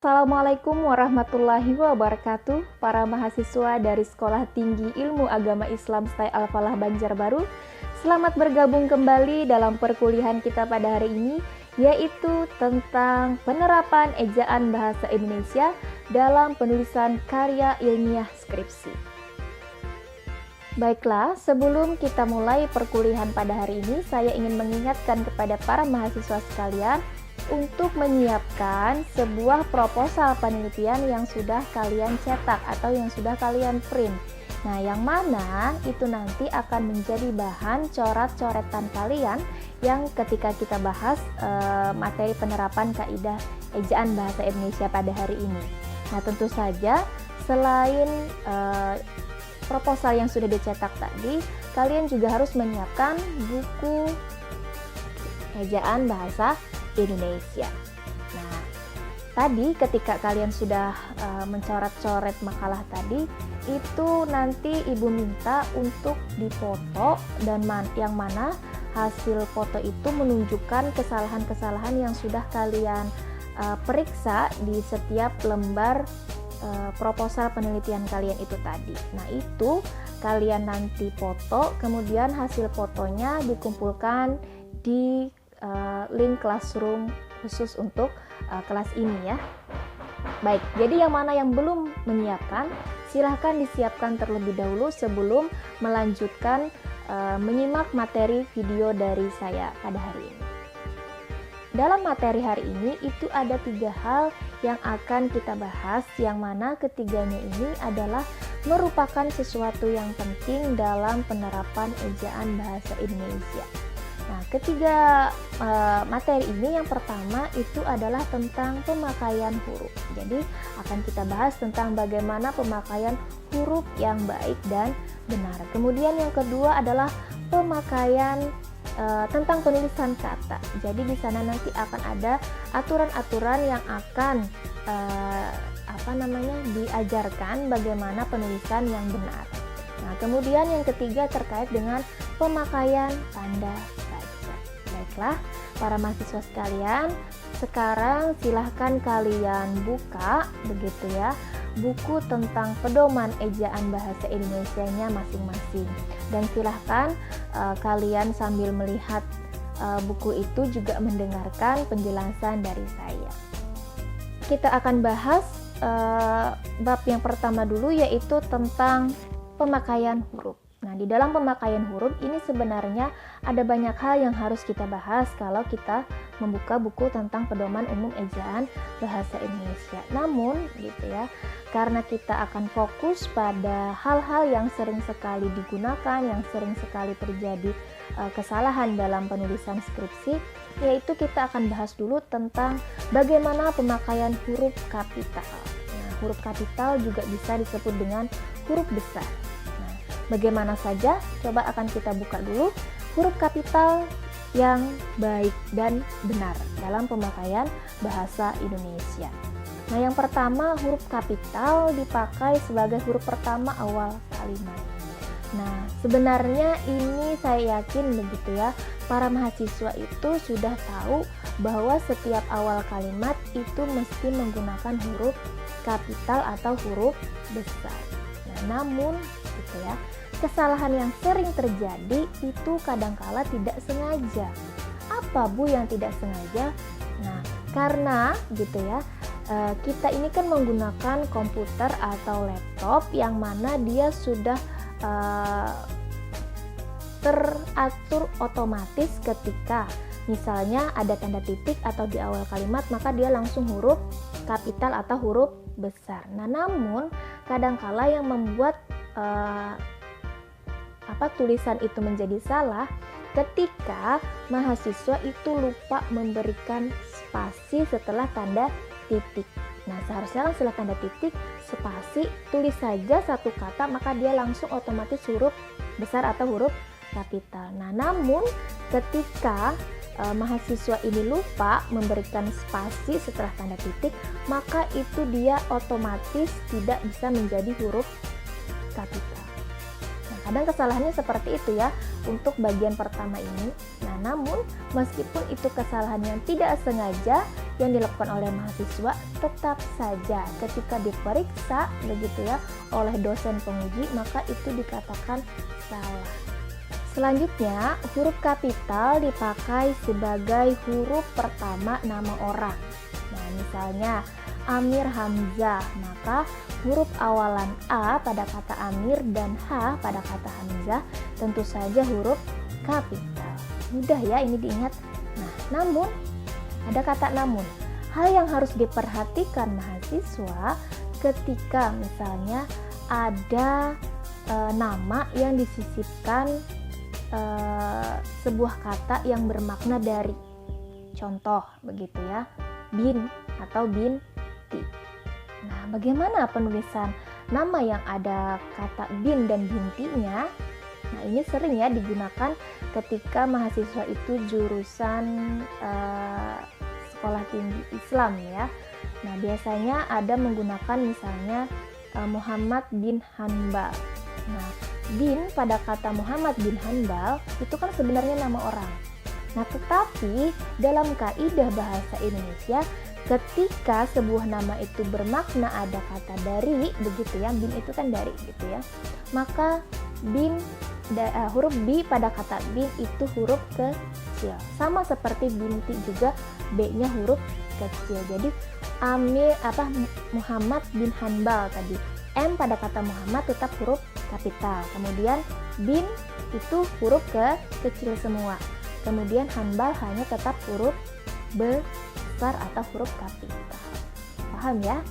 Assalamualaikum warahmatullahi wabarakatuh. Para mahasiswa dari Sekolah Tinggi Ilmu Agama Islam STAI Al-Falah Banjarbaru, selamat bergabung kembali dalam perkuliahan kita pada hari ini, yaitu tentang penerapan ejaan bahasa Indonesia dalam penulisan karya ilmiah skripsi. Baiklah, sebelum kita mulai perkuliahan pada hari ini, saya ingin mengingatkan kepada para mahasiswa sekalian untuk menyiapkan sebuah proposal penelitian yang sudah kalian cetak atau yang sudah kalian print. Nah, yang mana itu nanti akan menjadi bahan coret-coretan kalian yang ketika kita bahas materi penerapan kaidah ejaan bahasa Indonesia pada hari ini. Nah, tentu saja selain proposal yang sudah dicetak tadi, kalian juga harus menyiapkan buku ejaan bahasa Indonesia. Nah, tadi ketika kalian sudah mencoret-coret makalah tadi, itu nanti ibu minta untuk difoto dan yang mana hasil foto itu menunjukkan kesalahan-kesalahan yang sudah kalian periksa di setiap lembar proposal penelitian kalian itu tadi. Nah, itu kalian nanti foto, kemudian hasil fotonya dikumpulkan di link classroom khusus untuk kelas ini ya. Baik, jadi yang mana yang belum menyiapkan, silahkan disiapkan terlebih dahulu sebelum melanjutkan menyimak materi video dari saya pada hari ini. Dalam materi hari ini itu ada 3 hal yang akan kita bahas, yang mana ketiganya ini adalah merupakan sesuatu yang penting dalam penerapan ejaan bahasa Indonesia. Nah, ketiga materi ini, yang pertama itu adalah tentang pemakaian huruf. Jadi akan kita bahas tentang bagaimana pemakaian huruf yang baik dan benar. Kemudian yang kedua adalah pemakaian tentang penulisan kata. Jadi di sana nanti akan ada aturan-aturan yang akan diajarkan bagaimana penulisan yang benar. Nah, kemudian yang ketiga terkait dengan pemakaian tanda baca. Baiklah, para mahasiswa sekalian, sekarang silahkan kalian buka begitu ya buku tentang pedoman ejaan bahasa Indonesianya masing-masing, dan silahkan kalian sambil melihat buku itu juga mendengarkan penjelasan dari saya. Kita akan bahas bab yang pertama dulu, yaitu tentang pemakaian huruf. Nah, di dalam pemakaian huruf ini sebenarnya ada banyak hal yang harus kita bahas kalau kita membuka buku tentang pedoman umum ejaan bahasa Indonesia. Namun, gitu ya, karena kita akan fokus pada hal-hal yang sering sekali digunakan, yang sering sekali terjadi kesalahan dalam penulisan skripsi, yaitu kita akan bahas dulu tentang bagaimana pemakaian huruf kapital. Nah, huruf kapital juga bisa disebut dengan huruf besar. Bagaimana saja? Coba akan kita buka dulu huruf kapital yang baik dan benar dalam pemakaian bahasa Indonesia. Nah, yang pertama, huruf kapital dipakai sebagai huruf pertama awal kalimat. Nah, sebenarnya ini saya yakin begitu ya, para mahasiswa itu sudah tahu bahwa setiap awal kalimat itu mesti menggunakan huruf kapital atau huruf besar. Nah, namun gitu ya, kesalahan yang sering terjadi itu kadangkala tidak sengaja. Apa Bu yang tidak sengaja? Nah, karena gitu ya, kita ini kan menggunakan komputer atau laptop yang mana dia sudah teratur otomatis ketika misalnya ada tanda titik atau di awal kalimat, maka dia langsung huruf kapital atau huruf besar. Nah, namun kadangkala yang membuat tulisan itu menjadi salah ketika mahasiswa itu lupa memberikan spasi setelah tanda titik. Nah, seharusnya kan setelah tanda titik spasi tulis saja satu kata, maka dia langsung otomatis huruf besar atau huruf kapital. Nah, namun ketika mahasiswa ini lupa memberikan spasi setelah tanda titik, maka itu dia otomatis tidak bisa menjadi huruf kapital. Kadang kesalahannya seperti itu ya untuk bagian pertama ini. Nah, namun meskipun itu kesalahan yang tidak sengaja, yang dilakukan oleh mahasiswa tetap saja ketika diperiksa begitu ya oleh dosen penguji maka itu dikatakan salah. Selanjutnya, huruf kapital dipakai sebagai huruf pertama nama orang. Nah, misalnya Amir Hamzah, maka huruf awalan A pada kata Amir dan H pada kata Hamzah tentu saja huruf kapital. Mudah ya ini diingat. Nah, namun ada kata namun. Hal yang harus diperhatikan mahasiswa ketika misalnya ada nama yang disisipkan sebuah kata yang bermakna dari. Contoh begitu ya, bin atau binti. Nah, bagaimana penulisan nama yang ada kata bin dan bintinya? Nah, ini sering ya digunakan ketika mahasiswa itu jurusan sekolah tinggi Islam ya. Nah, biasanya ada menggunakan misalnya Muhammad bin Hanbal. Nah, bin pada kata Muhammad bin Hanbal itu kan sebenarnya nama orang. Nah, tetapi dalam kaidah bahasa Indonesia ketika sebuah nama itu bermakna ada kata dari begitu ya, bin itu kan dari gitu ya. Maka huruf B pada kata bin itu huruf kecil. Sama seperti binti juga B-nya huruf kecil. Jadi Muhammad bin Hanbal tadi. M pada kata Muhammad tetap huruf kapital. Kemudian bin itu huruf kecil semua. Kemudian Hanbal hanya tetap huruf besar atau huruf kapital. Paham ya?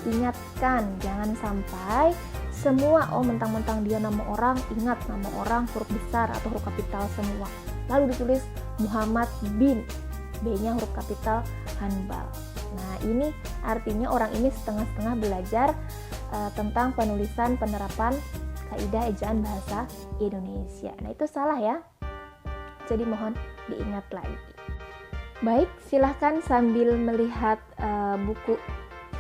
Ingatkan jangan sampai semua mentang-mentang dia nama orang, ingat nama orang huruf besar atau huruf kapital semua. Lalu ditulis Muhammad bin, B-nya huruf kapital Hanbal. Nah, ini artinya orang ini setengah-setengah belajar tentang penulisan penerapan kaidah ejaan bahasa Indonesia. Nah, itu salah ya. Jadi mohon diingat lagi. Baik, silahkan sambil melihat buku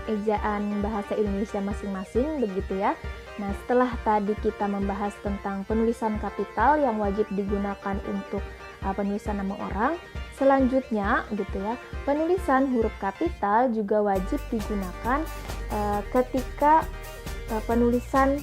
ejaan bahasa Indonesia masing-masing begitu ya. Nah, setelah tadi kita membahas tentang penulisan kapital yang wajib digunakan untuk penulisan nama orang, selanjutnya gitu ya, penulisan huruf kapital juga wajib digunakan ketika penulisan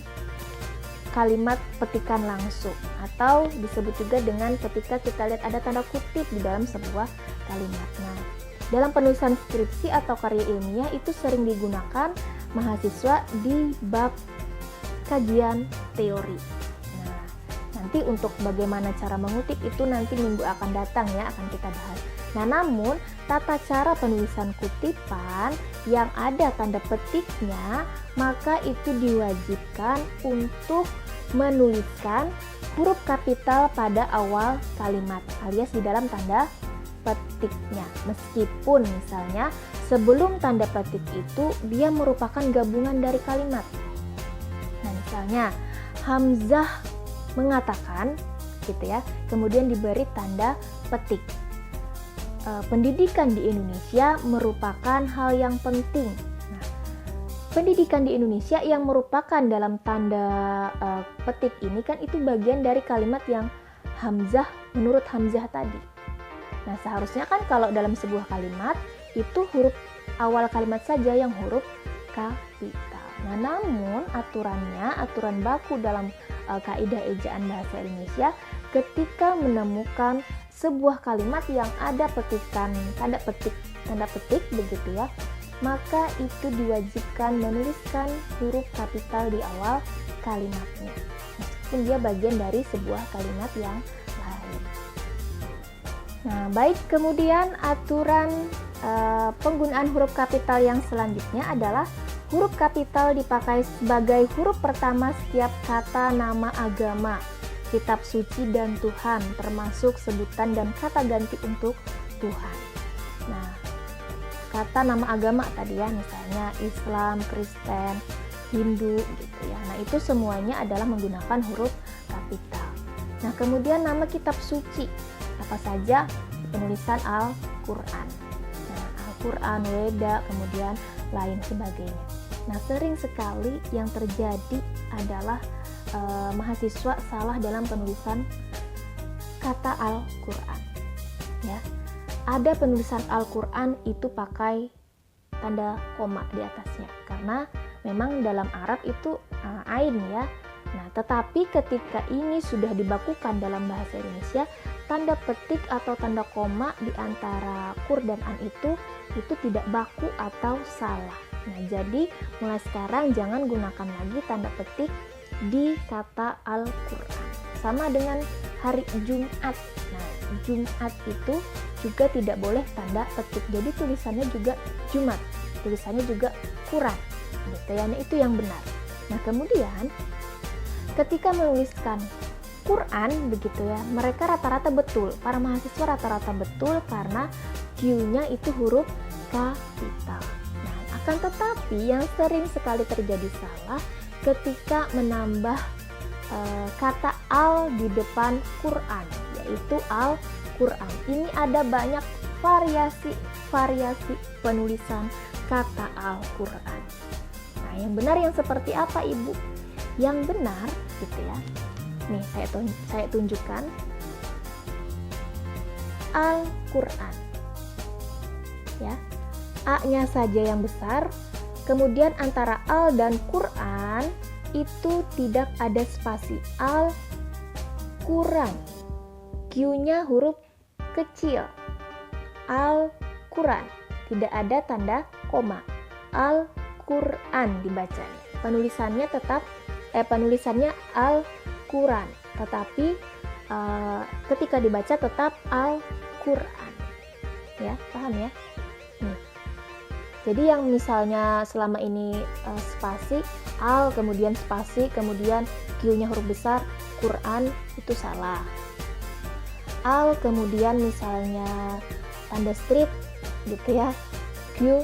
kalimat petikan langsung atau disebut juga dengan ketika kita lihat ada tanda kutip di dalam sebuah kalimat. Nah, dalam penulisan skripsi atau karya ilmiah itu sering digunakan mahasiswa di bab kajian teori. Nah, nanti untuk bagaimana cara mengutip itu nanti minggu akan datang ya, akan kita bahas. Nah, namun tata cara penulisan kutipan yang ada tanda petiknya, maka itu diwajibkan untuk menuliskan huruf kapital pada awal kalimat alias di dalam tanda petiknya. Meskipun misalnya sebelum tanda petik itu dia merupakan gabungan dari kalimat. Nah, misalnya Hamzah mengatakan gitu ya, kemudian diberi tanda petik. Pendidikan di Indonesia merupakan hal yang penting. Nah, pendidikan di Indonesia yang merupakan dalam tanda petik ini kan itu bagian dari kalimat yang Hamzah menurut Hamzah tadi. Nah, seharusnya kan kalau dalam sebuah kalimat itu huruf awal kalimat saja yang huruf kapital. Nah, namun aturan baku dalam kaidah ejaan bahasa Indonesia ketika menemukan sebuah kalimat yang ada petikan tanda petik begitu ya, maka itu diwajibkan menuliskan huruf kapital di awal kalimatnya meskipun dia bagian dari sebuah kalimat yang lain. Nah, baik, kemudian aturan penggunaan huruf kapital yang selanjutnya adalah huruf kapital dipakai sebagai huruf pertama setiap kata nama agama, kitab suci dan Tuhan, termasuk sebutan dan kata ganti untuk Tuhan. Nah, kata nama agama tadi ya, misalnya Islam, Kristen, Hindu gitu ya. Nah, itu semuanya adalah menggunakan huruf kapital. Nah, kemudian nama kitab suci, apa saja? Penulisan Al-Quran. Nah, Al-Quran, Weda, kemudian lain sebagainya. Nah, sering sekali yang terjadi adalah mahasiswa salah dalam penulisan kata Al-Quran ya. ada penulisan Al-Quran itu pakai tanda koma di atasnya, karena memang dalam Arab itu ain ya. Nah, tetapi ketika ini sudah dibakukan dalam bahasa Indonesia, tanda petik atau tanda koma di antara kur dan an itu tidak baku atau salah. Nah, jadi mulai sekarang jangan gunakan lagi tanda petik di kata Al-Quran. Sama dengan hari Jumat. Nah, Jumat itu juga tidak boleh tanda petik. Jadi tulisannya juga Jumat, tulisannya juga Quran. Gitu ya, nah, itu yang benar. Nah, kemudian ketika menuliskan Quran begitu ya, mereka rata-rata betul, para mahasiswa rata-rata betul karena Q-nya itu huruf kapital. Nah, akan tetapi yang sering sekali terjadi salah ketika menambah kata al di depan Quran, yaitu Al-Quran. Ini ada banyak variasi penulisan kata Al-Quran. Nah, yang benar yang seperti apa, Ibu? Yang benar gitu ya. Nih, saya tunjukkan Al-Quran. Ya. A-nya saja yang besar. Kemudian antara al dan Quran itu tidak ada spasi. Al-Quran. Q-nya huruf kecil. Al-Quran. Tidak ada tanda koma. Al-Quran dibacanya. Penulisannya Al-Quran, tetapi ketika dibaca tetap Al-Quran. Ya, paham ya? Nih. Jadi yang misalnya selama ini spasi al, kemudian spasi, kemudian Q-nya huruf besar, Quran, itu salah. Al, kemudian misalnya tanda strip gitu ya, Q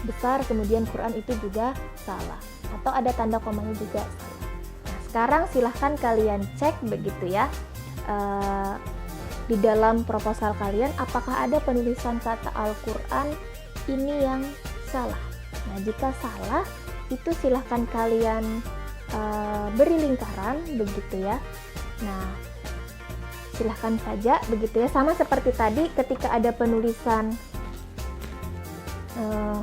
besar, kemudian Quran, itu juga salah. Atau ada tanda komanya juga salah. Nah, sekarang silahkan kalian cek begitu ya, di dalam proposal kalian apakah ada penulisan kata Al-Quran ini yang salah. Nah, jika salah itu silahkan kalian beri lingkaran begitu ya. Nah, silahkan saja begitu ya, sama seperti tadi ketika ada penulisan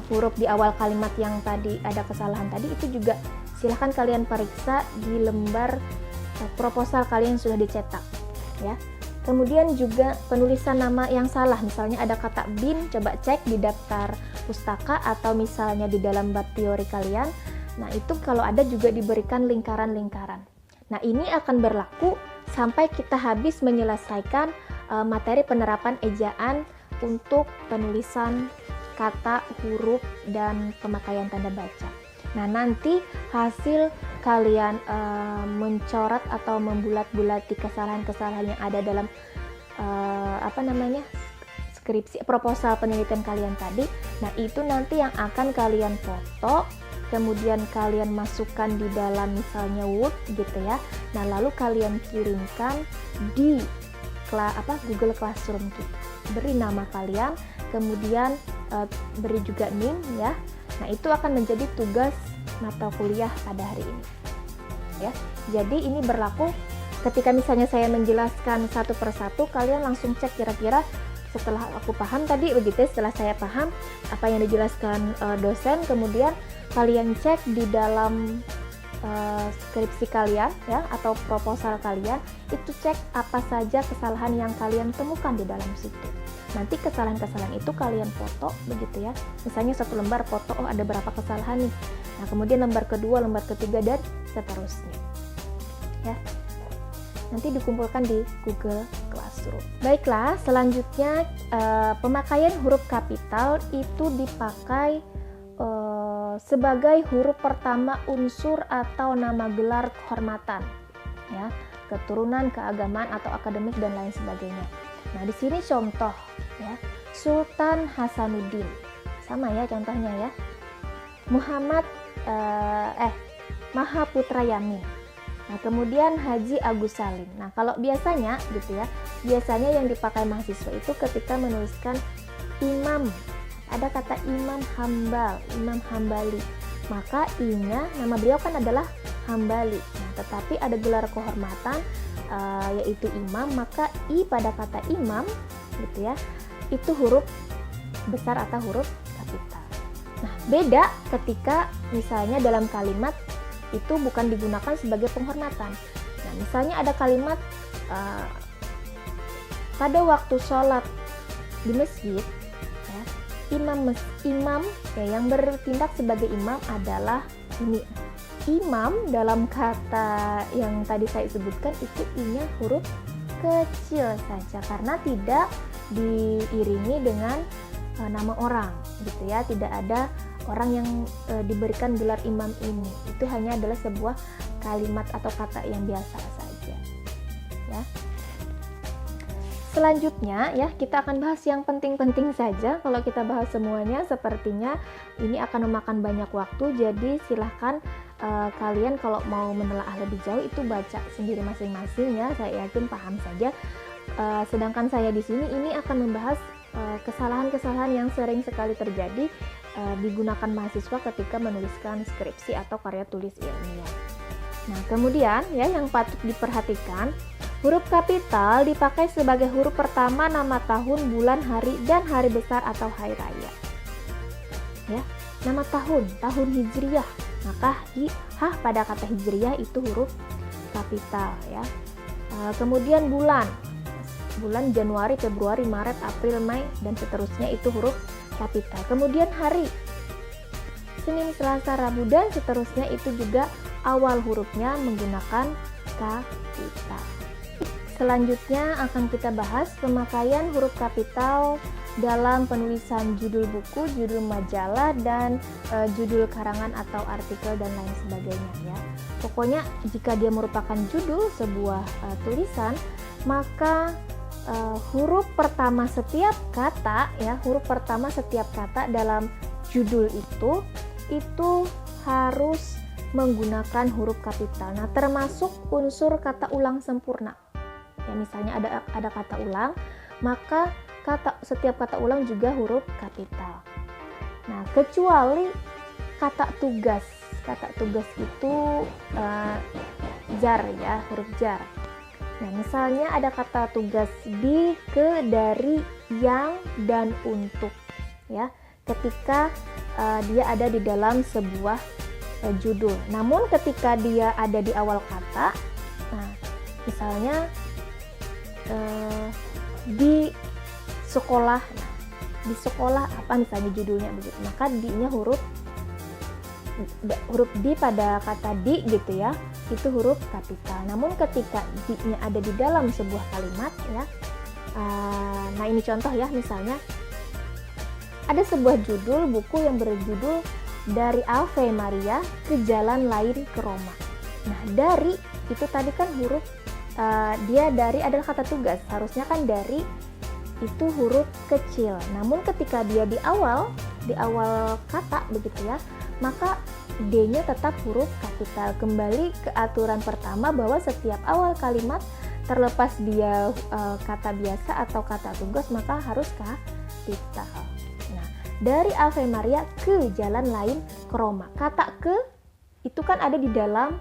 huruf di awal kalimat yang tadi ada kesalahan tadi, itu juga silahkan kalian periksa di lembar proposal kalian yang sudah dicetak ya. Kemudian juga penulisan nama yang salah, misalnya ada kata bin, coba cek di daftar pustaka atau misalnya di dalam bab teori kalian. Nah, itu kalau ada juga diberikan lingkaran-lingkaran. Nah, ini akan berlaku sampai kita habis menyelesaikan materi penerapan ejaan untuk penulisan kata, huruf, dan pemakaian tanda baca. Nah, nanti hasil kalian mencoret atau membulat-bulati kesalahan-kesalahan yang ada dalam skripsi, proposal penelitian kalian tadi. Nah, itu nanti yang akan kalian foto, kemudian kalian masukkan di dalam misalnya Word gitu ya. Nah, lalu kalian kirimkan di Google Classroom gitu. Beri nama kalian, kemudian beri juga NIM ya. Nah, itu akan menjadi tugas mata kuliah pada hari ini ya. Jadi ini berlaku ketika misalnya saya menjelaskan satu persatu, kalian langsung cek kira-kira setelah aku paham tadi begitu, setelah saya paham apa yang dijelaskan dosen, kemudian kalian cek di dalam skripsi kalian ya atau proposal kalian, itu cek apa saja kesalahan yang kalian temukan di dalam situ. Nanti kesalahan-kesalahan itu kalian foto begitu ya. Misalnya satu lembar foto, oh ada berapa kesalahan nih. Nah, kemudian lembar kedua, lembar ketiga, dan seterusnya. Ya. Nanti dikumpulkan di Google Classroom. Baiklah, selanjutnya pemakaian huruf kapital itu dipakai sebagai huruf pertama unsur atau nama gelar kehormatan. Ya, keturunan, keagamaan atau akademik dan lain sebagainya. Nah, di sini contoh ya, Sultan Hasanuddin. Sama ya contohnya ya. Muhammad Mahaputra Yamin. Nah, kemudian Haji Agus Salim. Nah, kalau biasanya gitu ya, biasanya yang dipakai mahasiswa itu ketika menuliskan imam. Ada kata Imam Hambal, Imam Hambali. Maka I-nya, nama beliau kan adalah Hambali. Nah, tetapi ada gelar kehormatan yaitu imam, maka I pada kata imam gitu ya itu huruf besar atau huruf kapital. Nah, beda ketika misalnya dalam kalimat itu bukan digunakan sebagai penghormatan. Nah, misalnya ada kalimat pada waktu sholat di masjid, ya, imam ya, yang bertindak sebagai imam adalah ini. Imam dalam kata yang tadi saya sebutkan itu i-nya huruf kecil saja karena tidak diiringi dengan nama orang, gitu ya. Tidak ada orang yang diberikan gelar imam ini. Itu hanya adalah sebuah kalimat atau kata yang biasa saja, ya. Selanjutnya ya, kita akan bahas yang penting-penting saja. Kalau kita bahas semuanya sepertinya ini akan memakan banyak waktu. Jadi silahkan kalian kalau mau menelaah lebih jauh itu baca sendiri masing-masing ya. Saya yakin paham saja. Sedangkan saya di sini ini akan membahas kesalahan-kesalahan yang sering sekali terjadi digunakan mahasiswa ketika menuliskan skripsi atau karya tulis ilmiah. Nah, kemudian ya yang patut diperhatikan, huruf kapital dipakai sebagai huruf pertama nama tahun, bulan, hari, dan hari besar atau hari raya. Ya, nama tahun Hijriyah, maka H pada kata Hijriyah itu huruf kapital ya. Kemudian bulan Januari, Februari, Maret, April, Mei, dan seterusnya itu huruf kapital. Kemudian hari Senin, Selasa, Rabu, dan seterusnya itu juga awal hurufnya menggunakan kapital. Selanjutnya akan kita bahas pemakaian huruf kapital dalam penulisan judul buku, judul majalah, dan judul karangan atau artikel dan lain sebagainya ya. Pokoknya jika dia merupakan judul sebuah tulisan, maka huruf pertama setiap kata ya, huruf pertama setiap kata dalam judul itu harus menggunakan huruf kapital. Nah, termasuk unsur kata ulang sempurna. Ya, misalnya ada kata ulang, maka setiap kata ulang juga huruf kapital. Nah, kecuali kata tugas. Kata tugas itu jar ya, huruf jar. Nah, misalnya ada kata tugas di, ke, dari, yang, dan untuk ya, ketika dia ada di dalam sebuah judul. Namun ketika dia ada di awal kata, nah misalnya di sekolah, di sekolah apa misalnya judulnya begitu, maka di-nya huruf di pada kata di gitu ya, itu huruf kapital. Namun ketika di-nya ada di dalam sebuah kalimat ya, nah ini contoh ya, misalnya ada sebuah judul buku yang berjudul Dari Ave Maria ke Jalan Lain ke Roma. Nah, dari itu tadi kan huruf dia dari adalah kata tugas, harusnya kan dari itu huruf kecil. Namun ketika dia di awal kata begitu ya, maka D-nya tetap huruf kapital. Kembali ke aturan pertama bahwa setiap awal kalimat terlepas dia kata biasa atau kata tugas maka harus kapital. Dari Ave Maria ke Jalan Lain ke Roma. Kata ke itu kan ada di dalam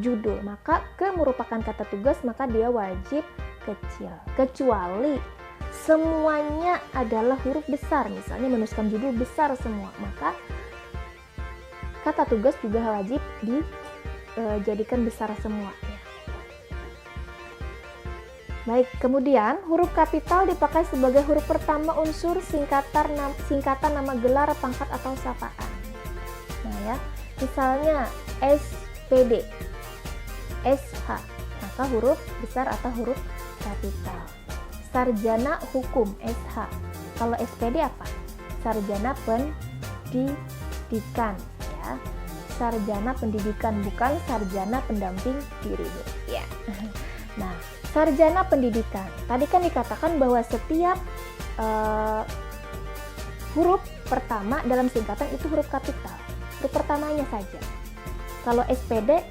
judul, maka ke merupakan kata tugas, maka dia wajib kecil. Kecuali semuanya adalah huruf besar, misalnya menuliskan judul besar semua, maka kata tugas juga wajib dijadikan besar semua. Baik, kemudian huruf kapital dipakai sebagai huruf pertama unsur singkatan nama gelar, pangkat, atau sapaan. Nah ya, misalnya SPD, SH, maka huruf besar atau huruf kapital. Sarjana hukum, SH. Kalau SPD apa? Sarjana pendidikan ya. Sarjana pendidikan, bukan sarjana pendamping diri ya. Nah, sarjana pendidikan. Tadi kan dikatakan bahwa setiap huruf pertama dalam singkatan itu huruf kapital. Huruf pertamanya saja. Kalau SPD,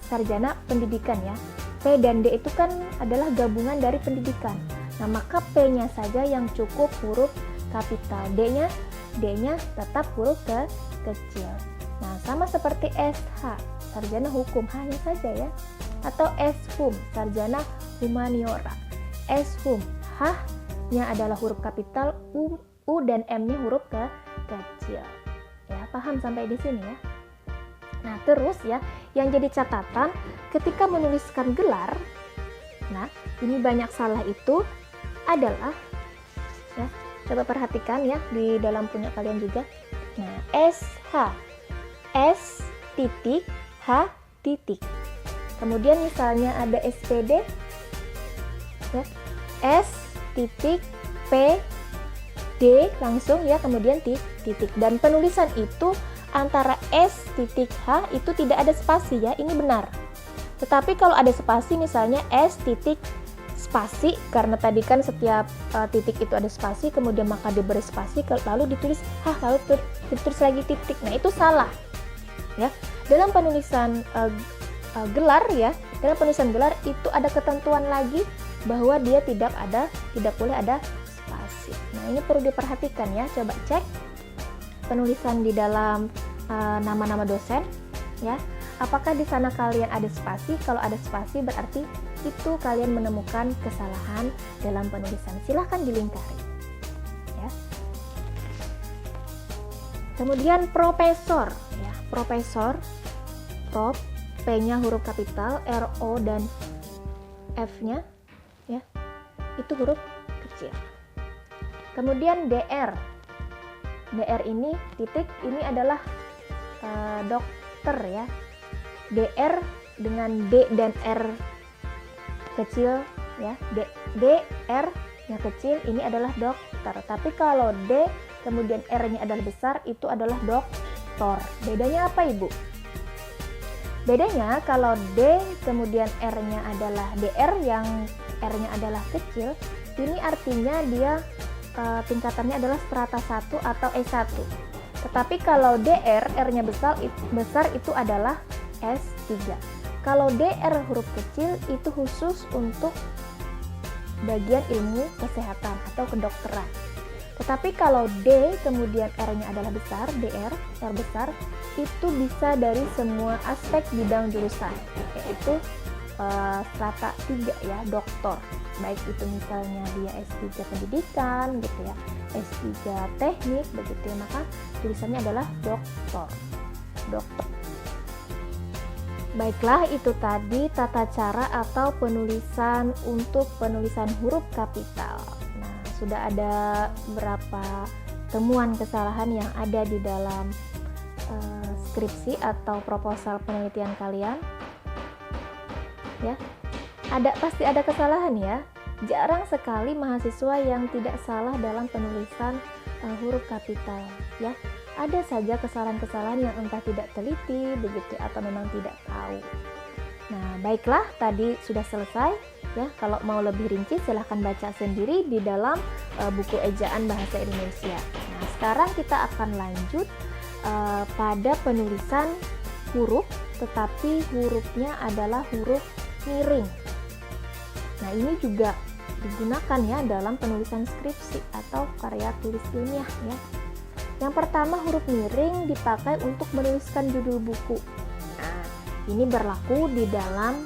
sarjana pendidikan ya. P dan D itu kan adalah gabungan dari pendidikan. Nah, maka P-nya saja yang cukup huruf kapital. D-nya tetap huruf kecil. Nah, sama seperti SH, sarjana hukum, hanya saja ya. Atau SHUM, sarjana humaniora. SHUM, U-nya adalah huruf kapital, U dan M-nya huruf kecil. Ya, paham sampai di sini ya? Nah, terus ya, yang jadi catatan ketika menuliskan gelar, nah, ini banyak salah itu adalah, ya, coba perhatikan ya di dalam punya kalian juga. Nah, S titik H titik. Kemudian misalnya ada SPD, ya, S titik P D langsung ya, kemudian titik. Dan penulisan itu antara S titik H itu tidak ada spasi ya, ini benar. Tetapi kalau ada spasi, misalnya S titik spasi, karena tadi kan setiap titik itu ada spasi, kemudian maka diberi spasi, lalu ditulis H, lalu ditulis lagi titik. Nah, itu salah. Ya, dalam penulisan gelar ya, dalam penulisan gelar itu ada ketentuan lagi bahwa dia tidak boleh ada spasi. Nah, ini perlu diperhatikan ya. Coba cek penulisan di dalam nama-nama dosen ya. Apakah di sana kalian ada spasi? Kalau ada spasi berarti itu kalian menemukan kesalahan dalam penulisan. Silahkan dilingkari. Ya. Kemudian profesor, ya, profesor, prof, P-nya huruf kapital, R-O dan F-nya, ya, itu huruf kecil. Kemudian DR, DR ini titik, ini adalah dokter ya. DR dengan D dan R kecil ya, DR yang kecil ini adalah dokter. Tapi kalau D kemudian R-nya adalah besar, itu adalah doktor. Bedanya apa Ibu? Bedanya kalau D kemudian R-nya adalah DR yang R-nya adalah kecil, ini artinya dia tingkatannya adalah strata 1 atau E1. Tetapi kalau DR R-nya besar itu adalah S3. Kalau DR huruf kecil itu khusus untuk bagian ilmu kesehatan atau kedokteran. Tetapi kalau D kemudian R-nya adalah besar, DR, R besar, itu bisa dari semua aspek bidang jurusan, yaitu strata 3 ya, doktor. Baik itu misalnya dia S3 pendidikan gitu ya, S3 teknik begitu ya, maka tulisannya adalah doktor. Doktor. Baiklah, itu tadi tata cara atau penulisan untuk penulisan huruf kapital. Nah, sudah ada berapa temuan kesalahan yang ada di dalam skripsi atau proposal penelitian kalian? Ya, pasti ada kesalahan ya. Jarang sekali mahasiswa yang tidak salah dalam penulisan huruf kapital. Ya, ada saja kesalahan-kesalahan yang entah tidak teliti begitu atau memang tidak tahu. Nah, baiklah, tadi sudah selesai ya. Kalau mau lebih rinci silahkan baca sendiri di dalam buku ejaan bahasa Indonesia. Nah, sekarang kita akan lanjut pada penulisan huruf, tetapi hurufnya adalah huruf miring. Nah, ini juga digunakan ya dalam penulisan skripsi atau karya tulis ilmiah ya. Yang pertama, huruf miring dipakai untuk menuliskan judul buku. Nah, ini berlaku di dalam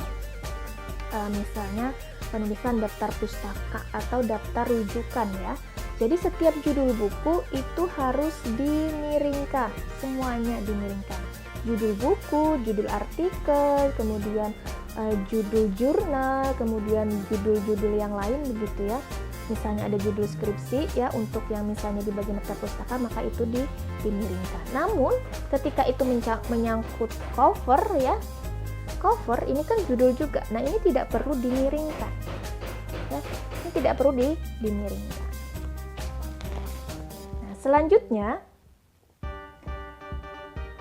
misalnya penulisan daftar pustaka atau daftar rujukan ya. Jadi setiap judul buku itu harus dimiringkan, semuanya dimiringkan. Judul buku, judul artikel, kemudian judul jurnal, kemudian judul-judul yang lain begitu ya. Misalnya ada judul skripsi ya, untuk yang misalnya di bagian daftar pustaka, maka itu dimiringkan. Namun ketika itu menyangkut cover ya, cover ini kan judul juga. Nah, ini tidak perlu dimiringkan ya, ini tidak perlu dimiringkan. Nah, selanjutnya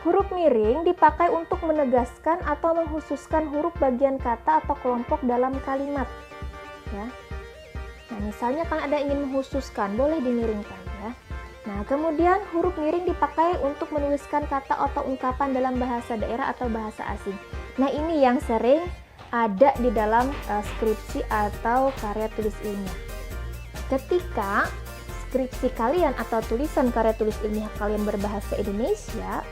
huruf miring dipakai untuk menegaskan atau mengkhususkan huruf bagian kata atau kelompok dalam kalimat ya. Nah, misalnya kan ada ingin mengkhususkan, boleh dimiringkan ya. Nah, kemudian huruf miring dipakai untuk menuliskan kata atau ungkapan dalam bahasa daerah atau bahasa asing. Nah, ini yang sering ada di dalam skripsi atau karya tulis ilmiah. Ketika skripsi kalian atau tulisan karya tulis ilmiah kalian berbahasa Indonesia,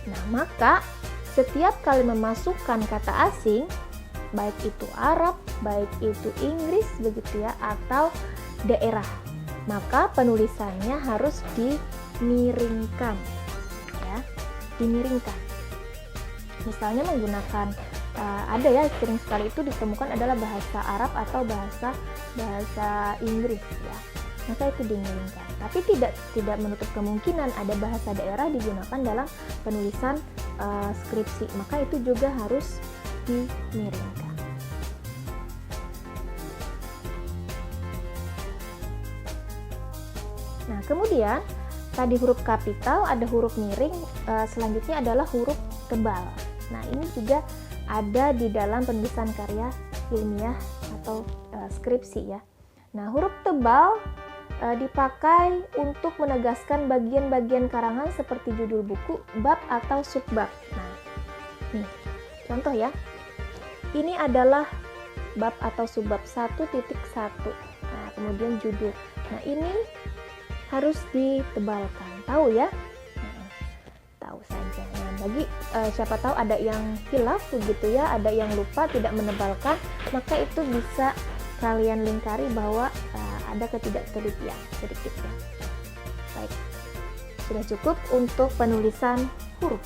nah maka setiap kali memasukkan kata asing, baik itu Arab, baik itu Inggris begitu ya, atau daerah, maka penulisannya harus dimiringkan, ya, dimiringkan. Misalnya menggunakan ada ya, sering sekali itu ditemukan adalah bahasa Arab atau bahasa Inggris, ya, maka itu dimiringkan. Tapi tidak menutup kemungkinan ada bahasa daerah digunakan dalam penulisan skripsi, maka itu juga harus dimiringkan. Nah, kemudian tadi huruf kapital, ada huruf miring, selanjutnya adalah huruf tebal. Nah, ini juga ada di dalam penulisan karya ilmiah atau skripsi, ya. Nah, huruf tebal dipakai untuk menegaskan bagian-bagian karangan seperti judul buku, bab atau subbab. Nah, nih contoh ya. Ini adalah bab atau subbab 1.1. Nah, kemudian judul. Nah, ini harus ditebalkan. Tahu ya? Nah, tahu saja. Nah, bagi siapa tahu ada yang hilaf begitu ya, ada yang lupa tidak menebalkan, maka itu bisa kalian lingkari bahwa ada ketidaktelitian sedikit ya. Baik, sudah cukup untuk penulisan huruf.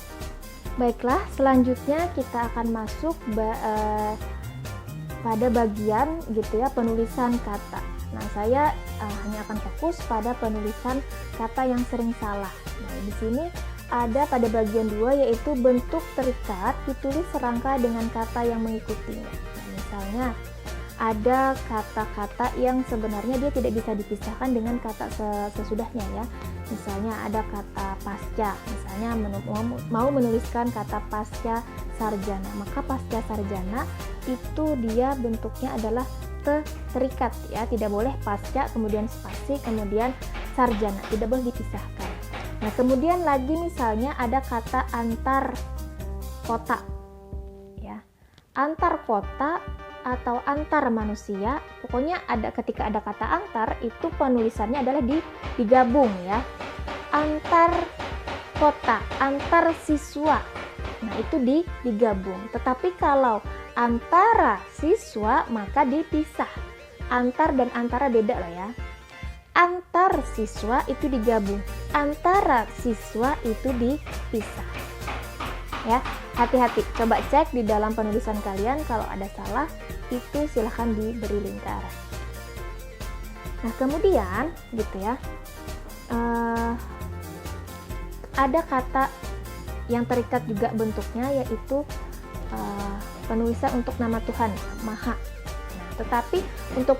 Baiklah, selanjutnya kita akan masuk pada bagian gitu ya, penulisan kata. Nah, saya hanya akan fokus pada penulisan kata yang sering salah. Nah, di sini ada pada bagian 2, yaitu bentuk terikat ditulis serangka dengan kata yang mengikutinya. Nah, misalnya ada kata-kata yang sebenarnya dia tidak bisa dipisahkan dengan kata sesudahnya ya. Misalnya ada kata pasca, misalnya mau menuliskan kata pasca sarjana, maka pasca sarjana itu dia bentuknya adalah terikat ya, tidak boleh pasca kemudian spasi kemudian sarjana, tidak boleh dipisahkan. Nah, kemudian lagi misalnya ada kata antar kota ya, antar kota atau antar manusia, pokoknya ada, ketika ada kata antar itu penulisannya adalah digabung ya, antar kota, antar siswa, nah itu digabung. Tetapi kalau antara siswa maka dipisah, antar dan antara beda lah ya. Antar siswa itu digabung, antara siswa itu dipisah ya. Hati-hati, coba cek di dalam penulisan kalian, kalau ada salah itu silahkan diberi lingkaran. Nah, kemudian gitu ya, ada kata yang terikat juga bentuknya, yaitu penulisan untuk nama Tuhan Maha. Nah, tetapi untuk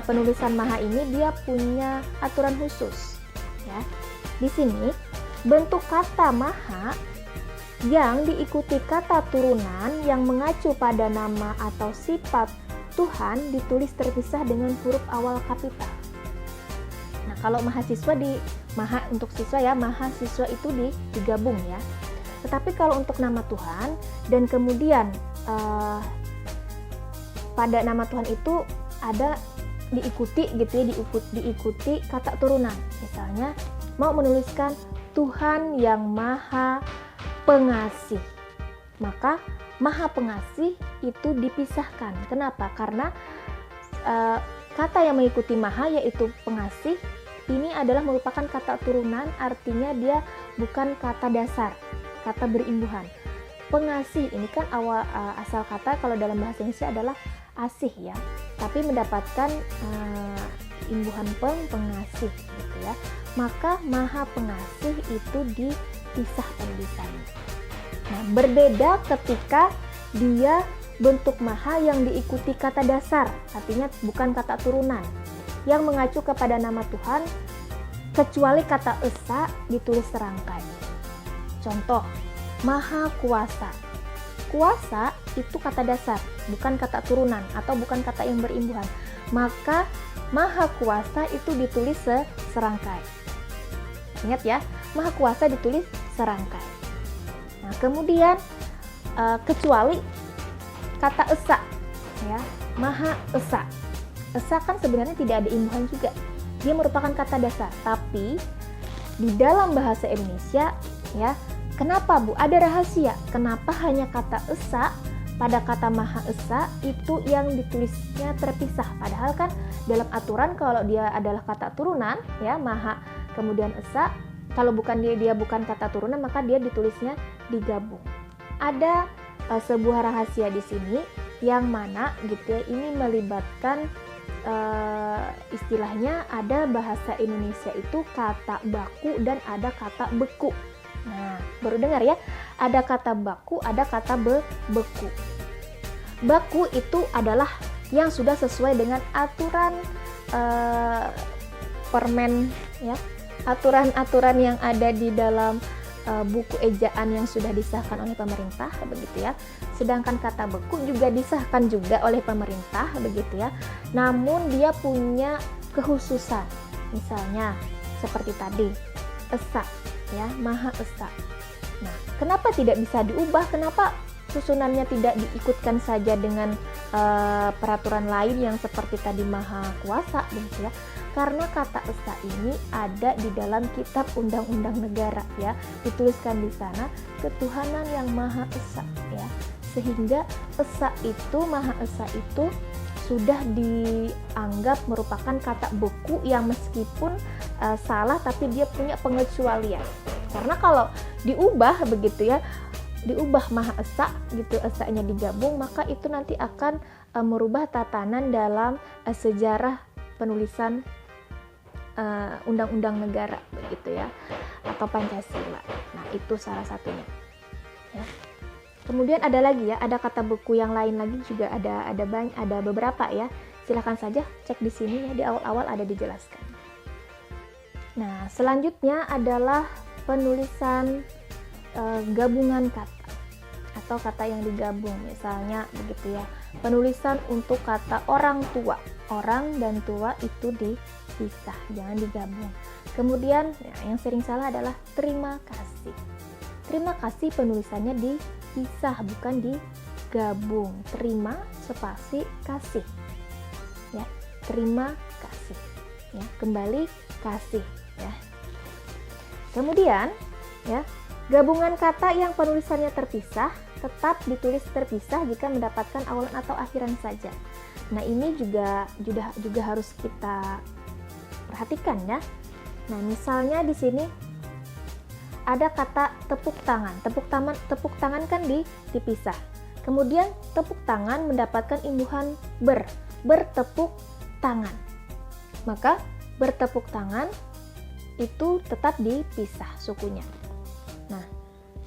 penulisan Maha ini dia punya aturan khusus ya. Di sini bentuk kata Maha yang diikuti kata turunan yang mengacu pada nama atau sifat Tuhan ditulis terpisah dengan huruf awal kapital. Nah, kalau mahasiswa maha untuk siswa ya, mahasiswa itu digabung ya. Tetapi kalau untuk nama Tuhan dan kemudian pada nama Tuhan itu ada diikuti gitu ya, diikuti kata turunan. Misalnya mau menuliskan Tuhan yang Maha Pengasih, maka Maha Pengasih itu dipisahkan. Kenapa? Karena kata yang mengikuti Maha yaitu pengasih ini adalah merupakan kata turunan, artinya dia bukan kata dasar, kata berimbuhan. Pengasih ini kan asal kata kalau dalam bahasa Indonesia adalah asih ya, tapi mendapatkan imbuhan pengasih gitu ya. Maka Maha Pengasih itu dipisah penulisannya. Nah, berbeda ketika dia bentuk maha yang diikuti kata dasar, artinya bukan kata turunan, yang mengacu kepada nama Tuhan, kecuali kata esa ditulis serangkai. Contoh, Maha Kuasa. Kuasa itu kata dasar, bukan kata turunan atau bukan kata yang berimbuhan. Maka Maha Kuasa itu ditulis serangkai. Ingat ya, Maha Kuasa ditulis serangkai. Nah, kemudian kecuali kata esa ya, Maha Esa. Esa kan sebenarnya tidak ada imbuhan juga. Dia merupakan kata dasar, tapi di dalam bahasa Indonesia ya, kenapa Bu? Ada rahasia. Kenapa hanya kata esa pada kata Maha Esa itu yang ditulisnya terpisah. Padahal kan dalam aturan kalau dia adalah kata turunan ya, Maha kemudian Esa, kalau bukan dia bukan kata turunan maka dia ditulisnya digabung. Ada sebuah rahasia di sini yang mana gitu ya, ini melibatkan istilahnya ada bahasa Indonesia itu kata baku dan ada kata beku. Nah, baru dengar ya, ada kata baku, ada kata beku. Baku itu adalah yang sudah sesuai dengan aturan permen ya, aturan-aturan yang ada di dalam buku ejaan yang sudah disahkan oleh pemerintah begitu ya. Sedangkan kata beku juga disahkan juga oleh pemerintah begitu ya. Namun dia punya kekhususan. Misalnya seperti tadi, Esa ya, Maha Esa. Nah, kenapa tidak bisa diubah? Kenapa susunannya tidak diikutkan saja dengan peraturan lain yang seperti tadi Maha Kuasa begitu ya? Karena kata Esa ini ada di dalam kitab Undang-Undang Negara ya, dituliskan di sana ketuhanan yang Maha Esa ya, sehingga Esa itu, Maha Esa itu sudah dianggap merupakan kata beku yang meskipun salah tapi dia punya pengecualian. Karena kalau diubah begitu ya, diubah Maha Esa gitu, Esa-nya digabung, maka itu nanti akan merubah tatanan dalam sejarah penulisan undang-undang negara begitu ya, atau Pancasila. Nah, itu salah satunya ya. Kemudian ada lagi ya, ada kata beku yang lain lagi juga ada beberapa ya. Silahkan saja cek di sini ya, di awal-awal ada dijelaskan. Nah, selanjutnya adalah penulisan gabungan kata atau kata yang digabung. Misalnya begitu ya, penulisan untuk kata orang tua. Orang dan tua itu dipisah, jangan digabung. Kemudian yang sering salah adalah terima kasih. Terima kasih penulisannya dipisah, bukan digabung. Terima spasi kasih. Ya, terima kasih. Ya, kembali kasih ya. Kemudian ya, gabungan kata yang penulisannya terpisah tetap ditulis terpisah jika mendapatkan awalan atau akhiran saja. Nah, ini juga harus kita perhatikan ya. Nah, misalnya di sini ada kata tepuk tangan. Tepuk tangan kan dipisah. Kemudian tepuk tangan mendapatkan imbuhan bertepuk tangan. Maka bertepuk tangan itu tetap dipisah sukunya. Nah,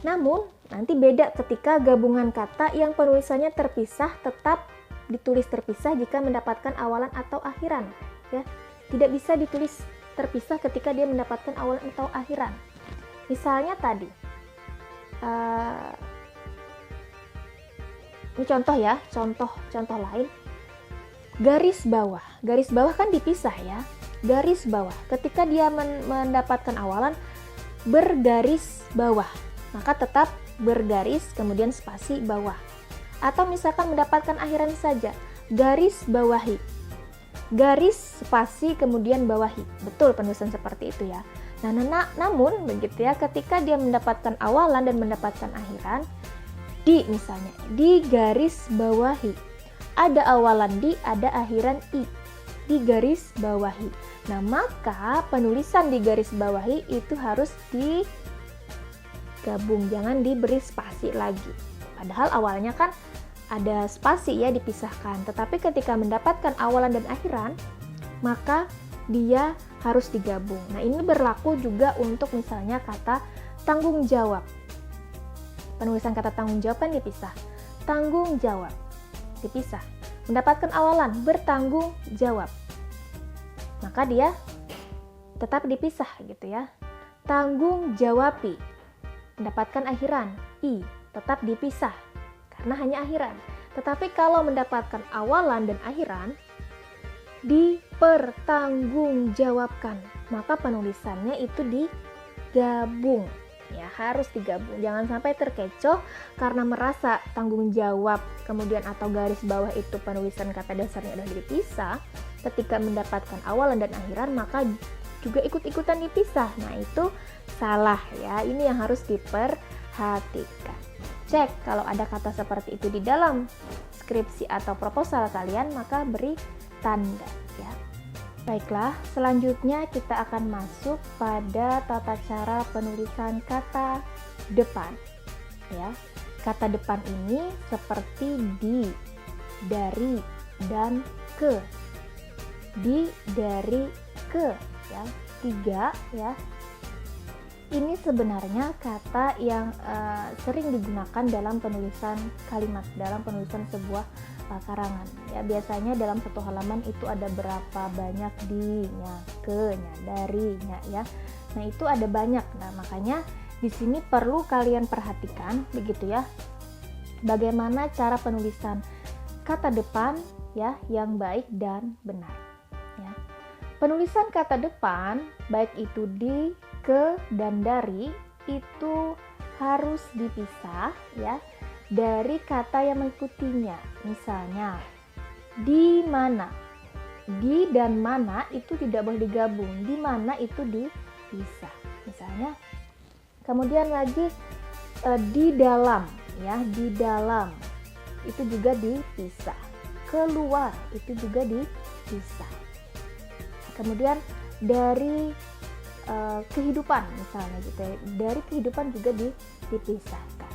namun nanti beda ketika gabungan kata yang penulisannya terpisah tetap ditulis terpisah jika mendapatkan awalan atau akhiran ya. Tidak bisa ditulis terpisah ketika dia mendapatkan awalan atau akhiran. Misalnya tadi ini contoh ya, contoh lain, garis bawah kan dipisah ya. Garis bawah ketika dia mendapatkan awalan bergaris bawah, maka tetap bergaris kemudian spasi bawah. Atau misalkan mendapatkan akhiran saja, garis bawahi, garis spasi kemudian bawahi. Betul penulisan seperti itu ya. Nah, namun begitu ya, ketika dia mendapatkan awalan dan mendapatkan akhiran, misalnya di garis bawahi, ada awalan di, ada akhiran i, di garis bawahi. Nah, maka penulisan di garis bawahi itu harus digabung, jangan diberi spasi lagi. Padahal awalnya kan ada spasi ya, dipisahkan. Tetapi ketika mendapatkan awalan dan akhiran, maka dia harus digabung. Nah, ini berlaku juga untuk misalnya kata tanggung jawab. Penulisan kata tanggung jawab kan dipisah. Tanggung jawab dipisah. Mendapatkan awalan bertanggung jawab, maka dia tetap dipisah gitu ya. Tanggung jawabi. Mendapatkan akhiran i, tetap dipisah karena hanya akhiran. Tetapi kalau mendapatkan awalan dan akhiran dipertanggungjawabkan, maka penulisannya itu digabung ya, harus digabung. Jangan sampai terkecoh karena merasa tanggung jawab kemudian atau garis bawah itu penulisan kata dasarnya adalah dipisah. Ketika mendapatkan awalan dan akhiran maka juga ikut-ikutan dipisah. Nah, itu salah ya, ini yang harus diperhatikan. cek kalau ada kata seperti itu di dalam skripsi atau proposal kalian, maka beri tanda ya. Baiklah, selanjutnya kita akan masuk pada tata cara penulisan kata depan ya. Kata depan ini seperti di, dari, dan ke. Di, dari, ke ya. 3 ya. Ini sebenarnya kata yang sering digunakan dalam penulisan kalimat, dalam penulisan sebuah karangan ya. Biasanya dalam satu halaman itu ada berapa banyak di-nya, ke-nya, dari-nya ya. Nah, itu ada banyak. Nah, makanya di sini perlu kalian perhatikan begitu ya, bagaimana cara penulisan kata depan ya yang baik dan benar ya. Penulisan kata depan baik itu di, ke, dan dari itu harus dipisah ya dari kata yang mengikutinya. Misalnya di mana, di dan mana itu tidak boleh digabung, di mana itu dipisah misalnya. Kemudian lagi di dalam ya, di dalam itu juga dipisah. Keluar itu juga dipisah. Kemudian dari kehidupan misalnya gitu ya, dari kehidupan juga dipisahkan.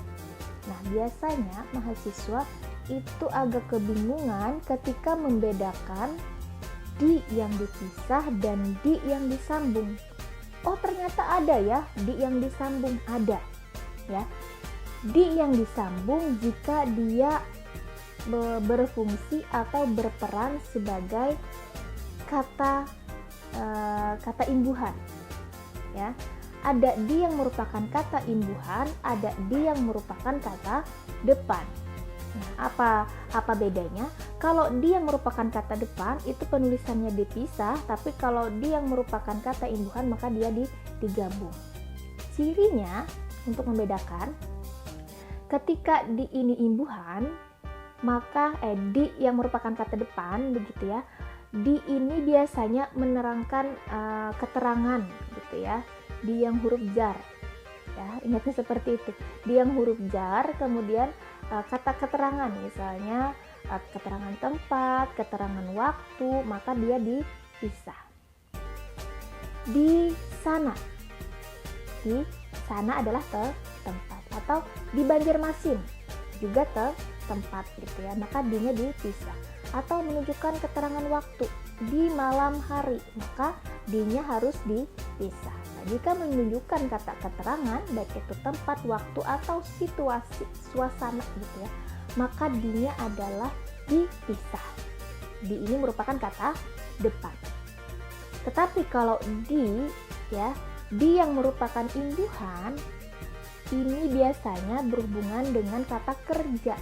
Nah, biasanya mahasiswa itu agak kebingungan ketika membedakan di yang dipisah dan di yang disambung. Oh, ternyata ada ya, di yang disambung ada ya. Di yang disambung jika dia berfungsi atau berperan sebagai kata imbuhan ya. Ada di yang merupakan kata imbuhan, ada di yang merupakan kata depan. Nah, apa bedanya? Kalau di yang merupakan kata depan itu penulisannya dipisah, tapi kalau di yang merupakan kata imbuhan maka dia digabung. Cirinya untuk membedakan, ketika di ini imbuhan, maka di yang merupakan kata depan begitu ya. Di ini biasanya menerangkan keterangan gitu ya. Di yang huruf jar ya, ingatnya seperti itu. Di yang huruf jar, kemudian kata keterangan misalnya keterangan tempat, keterangan waktu, maka dia dipisah. Di sana adalah tempat, atau di Banjarmasin juga tempat gitu ya, maka di-nya dipisah. Atau menunjukkan keterangan waktu di malam hari, maka di-nya harus dipisah. Jika menunjukkan kata keterangan, baik itu tempat, waktu, atau situasi, suasana gitu ya, maka di-nya adalah dipisah. Di ini merupakan kata depan. Tetapi kalau di ya, di yang merupakan imbuhan, ini biasanya berhubungan dengan kata kerja.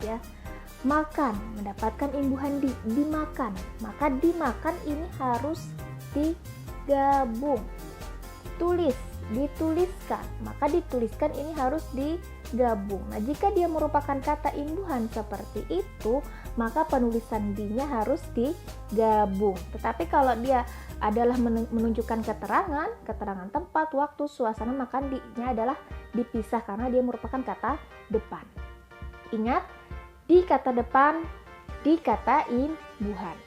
Ya. Makan, mendapatkan imbuhan dimakan, maka dimakan ini harus digabung. Tulis, dituliskan, maka dituliskan ini harus digabung. Nah, jika dia merupakan kata imbuhan seperti itu, maka penulisan di-nya harus digabung. Tetapi kalau dia adalah menunjukkan keterangan tempat, waktu, suasana, maka di-nya adalah dipisah karena dia merupakan kata depan. Ingat, di kata depan, di kata imbuhan.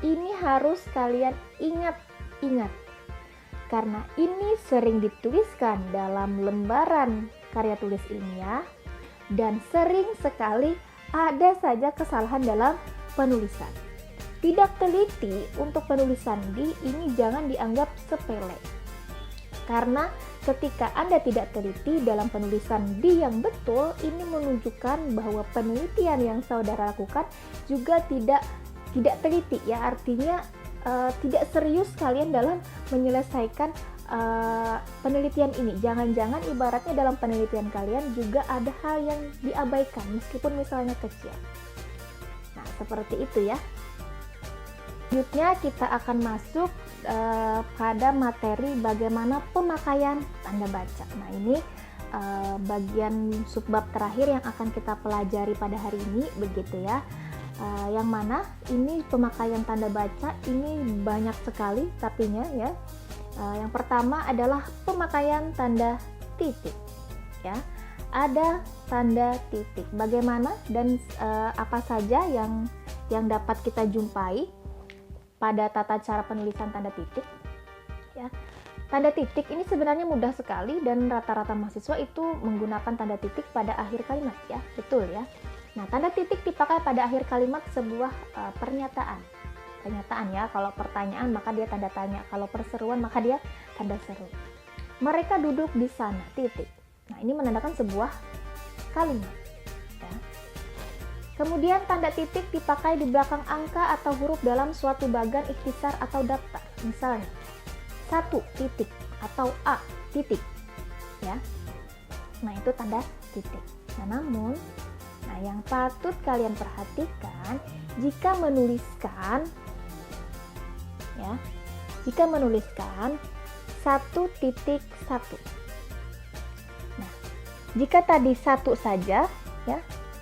Ini harus kalian ingat. Karena ini sering dituliskan dalam lembaran karya tulis ilmiah dan sering sekali ada saja kesalahan dalam penulisan. Tidak teliti untuk penulisan di ini jangan dianggap sepele. Karena ketika Anda tidak teliti dalam penulisan di yang betul, ini menunjukkan bahwa penelitian yang saudara lakukan juga tidak teliti ya, artinya tidak serius kalian dalam menyelesaikan penelitian ini. Jangan-jangan ibaratnya dalam penelitian kalian juga ada hal yang diabaikan meskipun misalnya kecil. Nah, seperti itu ya. Selanjutnya kita akan masuk pada materi bagaimana pemakaian tanda baca. Nah, ini bagian subbab terakhir yang akan kita pelajari pada hari ini begitu ya. Yang mana ini pemakaian tanda baca ini banyak sekali tapinya ya. Yang pertama adalah pemakaian tanda titik ya. ada tanda titik. Bagaimana dan apa saja yang dapat kita jumpai pada tata cara penulisan tanda titik? Ya, tanda titik ini sebenarnya mudah sekali dan rata-rata mahasiswa itu menggunakan tanda titik pada akhir kalimat, ya, betul ya. Nah, tanda titik dipakai pada akhir kalimat sebuah pernyataan ya. Kalau pertanyaan maka dia tanda tanya, kalau perseruan maka dia tanda seru. Mereka duduk di sana, titik. Nah, ini menandakan sebuah kalimat, ya. Kemudian tanda titik dipakai di belakang angka atau huruf dalam suatu bagan ikhtisar atau daftar. Misalnya 1 titik atau A titik, ya. Nah, itu tanda titik. Nah, namun yang patut kalian perhatikan jika menuliskan 1.1. Nah, jika tadi 1 saja, ya,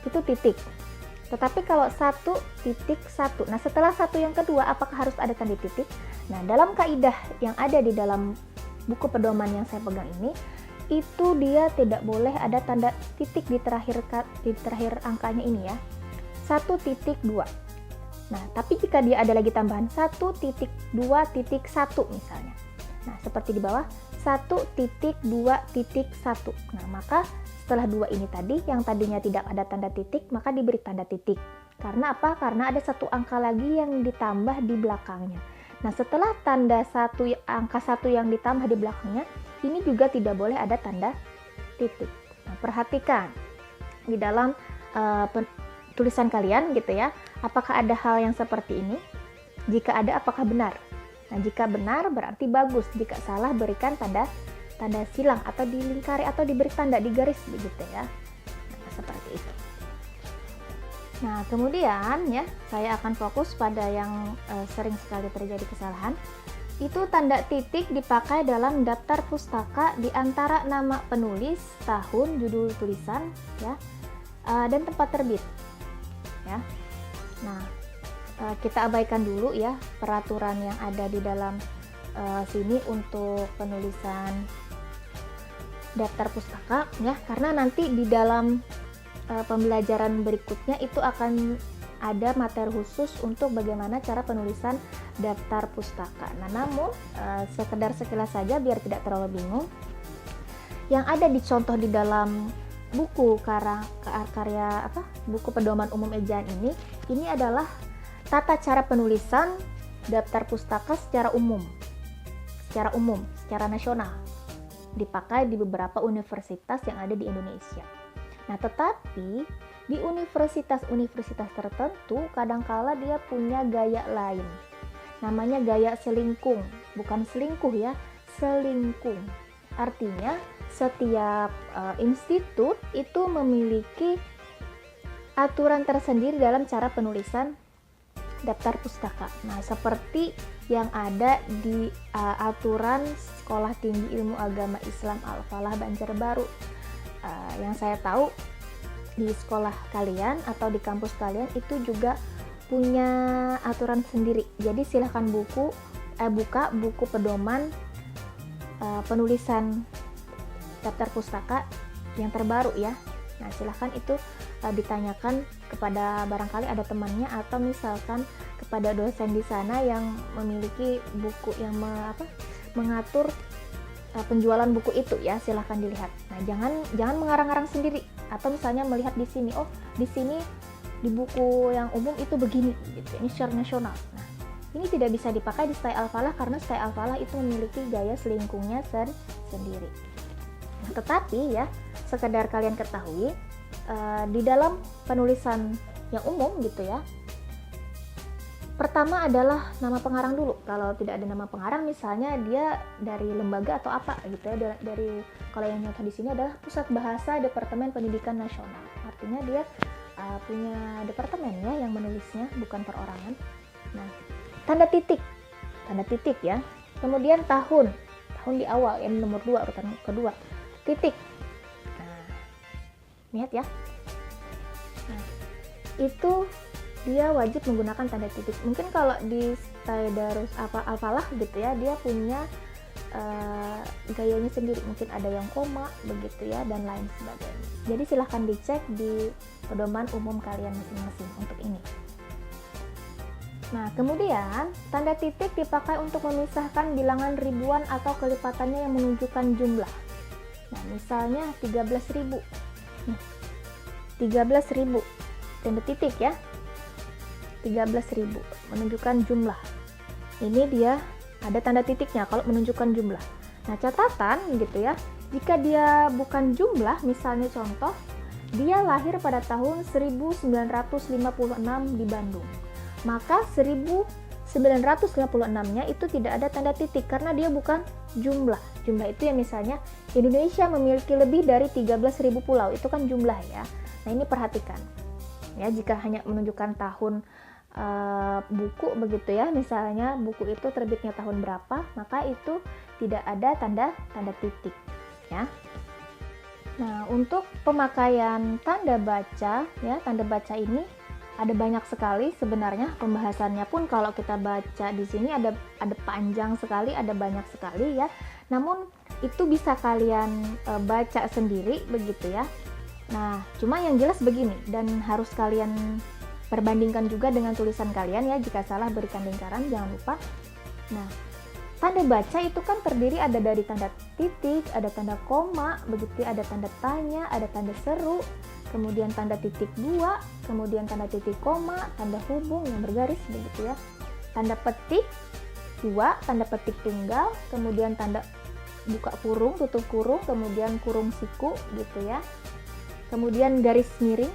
itu titik. Tetapi kalau 1.1, nah setelah 1 yang kedua, apakah harus ada tanda titik? Nah, dalam kaidah yang ada di dalam buku pedoman yang saya pegang ini, itu dia tidak boleh ada tanda titik di terakhir angkanya ini, ya. 1.2. Nah, tapi jika dia ada lagi tambahan 1.2.1 misalnya. Nah, seperti di bawah 1.2.1. Nah, maka setelah 2 ini tadi, yang tadinya tidak ada tanda titik, maka diberi tanda titik. Karena apa? Karena ada 1 angka lagi yang ditambah di belakangnya. Nah, setelah angka 1 yang ditambah di belakangnya, ini juga tidak boleh ada tanda titik. Nah, perhatikan di dalam tulisan kalian gitu ya, apakah ada hal yang seperti ini? Jika ada, apakah benar? Nah, jika benar berarti bagus. Jika salah, berikan tanda silang atau dilingkari atau diberi tanda di garis begitu ya. Nah, seperti itu. Nah, kemudian ya, saya akan fokus pada yang sering sekali terjadi kesalahan. Itu tanda titik dipakai dalam daftar pustaka di antara nama penulis, tahun, judul tulisan, ya, dan tempat terbit, ya. Nah, kita abaikan dulu ya peraturan yang ada di dalam sini untuk penulisan daftar pustaka, ya, karena nanti di dalam pembelajaran berikutnya itu akan ada materi khusus untuk bagaimana cara penulisan daftar pustaka. Nah, namun sekedar sekilas saja biar tidak terlalu bingung. Yang ada dicontoh di dalam buku buku pedoman umum ejaan ini adalah tata cara penulisan daftar pustaka secara umum, secara nasional, dipakai di beberapa universitas yang ada di Indonesia. Nah, tetapi di universitas-universitas tertentu kadangkala dia punya gaya lain. Namanya gaya selingkung, bukan selingkuh ya, selingkung. Artinya setiap institut itu memiliki aturan tersendiri dalam cara penulisan daftar pustaka. Nah, seperti yang ada di aturan Sekolah Tinggi Ilmu Agama Islam Al-Falah Banjarbaru. Yang saya tahu di sekolah kalian atau di kampus kalian itu juga punya aturan sendiri. Jadi silahkan buka buku pedoman penulisan daftar pustaka yang terbaru ya. Nah, silahkan itu ditanyakan kepada barangkali ada temannya atau misalkan kepada dosen di sana yang memiliki buku yang mengatur penjualan buku itu ya, silahkan dilihat. Nah, jangan mengarang-arang sendiri atau misalnya melihat di sini, oh di sini di buku yang umum itu begini gitu. Ini secara nasional. Nah, ini tidak bisa dipakai di style Al-Falah karena style Al-Falah itu memiliki gaya selingkungnya sendiri. Nah, tetapi ya, sekedar kalian ketahui di dalam penulisan yang umum gitu ya, pertama adalah nama pengarang dulu. Kalau tidak ada nama pengarang, misalnya dia dari lembaga atau apa gitu ya, dari kalau yang nyata di sini adalah Pusat Bahasa Departemen Pendidikan Nasional. Artinya dia punya departemennya yang menulisnya, bukan perorangan. Nah, tanda titik ya. Kemudian tahun di awal yang nomor 2, urutan kedua, titik. Nah, lihat ya. Nah, itu dia wajib menggunakan tanda titik. Mungkin kalau di Tadarus Al-Falah gitu ya, dia punya gayanya sendiri, mungkin ada yang koma begitu ya, dan lain sebagainya. Jadi silahkan dicek di pedoman umum kalian masing-masing untuk ini. Nah, kemudian tanda titik dipakai untuk memisahkan bilangan ribuan atau kelipatannya yang menunjukkan jumlah. Nah, misalnya 13.000. 13.000. Tanda titik ya. 13.000 menunjukkan jumlah. Ini dia ada tanda titiknya kalau menunjukkan jumlah. Nah, catatan gitu ya. Jika dia bukan jumlah, misalnya contoh, dia lahir pada tahun 1956 di Bandung. Maka 1956-nya itu tidak ada tanda titik karena dia bukan jumlah. Jumlah itu ya misalnya Indonesia memiliki lebih dari 13.000 pulau, itu kan jumlah ya. Nah, ini perhatikan. Ya, jika hanya menunjukkan tahun buku begitu ya, misalnya buku itu terbitnya tahun berapa, maka itu tidak ada tanda titik ya. Nah, untuk pemakaian tanda baca ya, tanda baca ini ada banyak sekali sebenarnya pembahasannya pun. Kalau kita baca di sini ada panjang sekali, ada banyak sekali ya. Namun itu bisa kalian baca sendiri begitu ya. Nah, cuma yang jelas begini, dan harus kalian perbandingkan juga dengan tulisan kalian ya. Jika salah berikan lingkaran, jangan lupa. Nah, tanda baca itu kan terdiri ada dari tanda titik, ada tanda koma, begitu, ada tanda tanya, ada tanda seru, kemudian tanda titik 2, kemudian tanda titik koma, tanda hubung yang bergaris begitu ya. Tanda petik 2, tanda petik tunggal, kemudian tanda buka kurung, tutup kurung, kemudian kurung siku gitu ya. Kemudian garis miring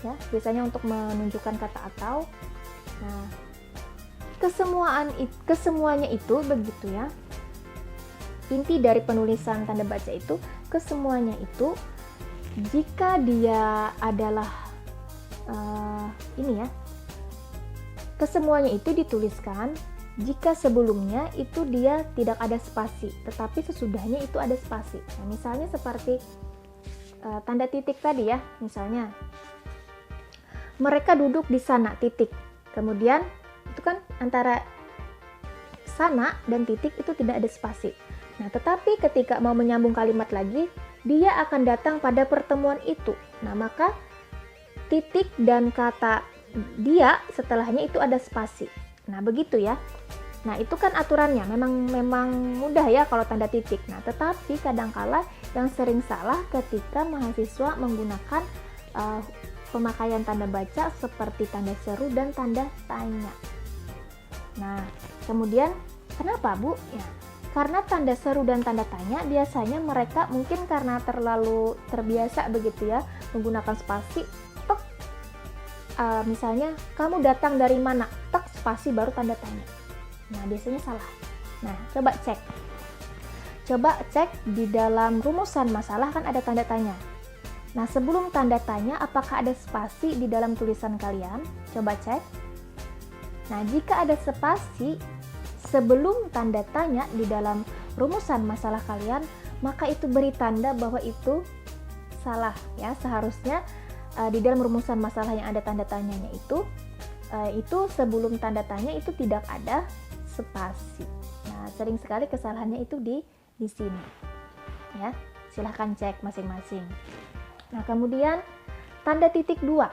ya, biasanya untuk menunjukkan kata atau. Nah, kesemuanya itu begitu ya. Inti dari penulisan tanda baca itu, kesemuanya itu jika dia adalah ini ya, kesemuanya itu dituliskan jika sebelumnya itu dia tidak ada spasi, tetapi sesudahnya itu ada spasi. Nah, misalnya seperti tanda titik tadi ya, misalnya mereka duduk di sana titik, kemudian itu kan antara sana dan titik itu tidak ada spasi. Nah, tetapi ketika mau menyambung kalimat lagi, dia akan datang pada pertemuan itu. Nah, maka titik dan kata dia setelahnya itu ada spasi. Nah, begitu ya. Nah, itu kan aturannya, memang mudah ya kalau tanda titik. Nah, tetapi kadangkala yang sering salah ketika mahasiswa menggunakan pemakaian tanda baca seperti tanda seru dan tanda tanya. Nah, kemudian kenapa, Bu? Ya, karena tanda seru dan tanda tanya biasanya mereka mungkin karena terlalu terbiasa begitu ya menggunakan spasi. Tek, misalnya kamu datang dari mana? Tek, spasi baru tanda tanya. Nah, biasanya salah. Nah, coba cek di dalam rumusan masalah kan ada tanda tanya. Nah, sebelum tanda tanya apakah ada spasi di dalam tulisan kalian? Coba cek. Nah, jika ada spasi sebelum tanda tanya di dalam rumusan masalah kalian, maka itu beri tanda bahwa itu salah ya. Seharusnya di dalam rumusan masalah yang ada tanda tanyanya itu sebelum tanda tanya itu tidak ada spasi. Nah, sering sekali kesalahannya itu di sini ya. Silahkan cek masing-masing. Nah, kemudian tanda titik 2.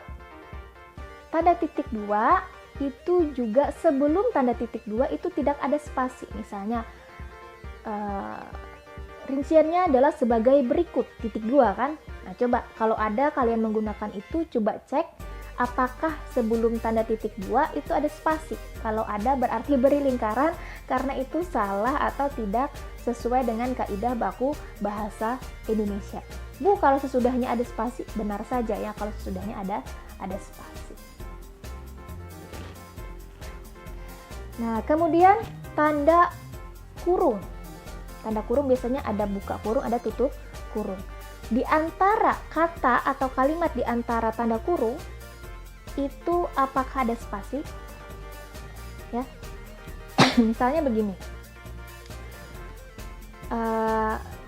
Tanda titik 2 itu juga sebelum tanda titik 2 itu tidak ada spasi. Misalnya rinciannya adalah sebagai berikut, titik 2 kan. Nah, coba kalau ada kalian menggunakan itu, coba cek apakah sebelum tanda titik 2 itu ada spasi. Kalau ada berarti beri lingkaran karena itu salah atau tidak sesuai dengan kaidah baku bahasa Indonesia. Bu, kalau sesudahnya ada spasi, benar saja ya kalau sesudahnya ada spasi. Nah, kemudian tanda kurung. Tanda kurung biasanya ada buka kurung, ada tutup kurung. Di antara kata atau kalimat di antara tanda kurung itu apakah ada spasi? Ya. Misalnya begini.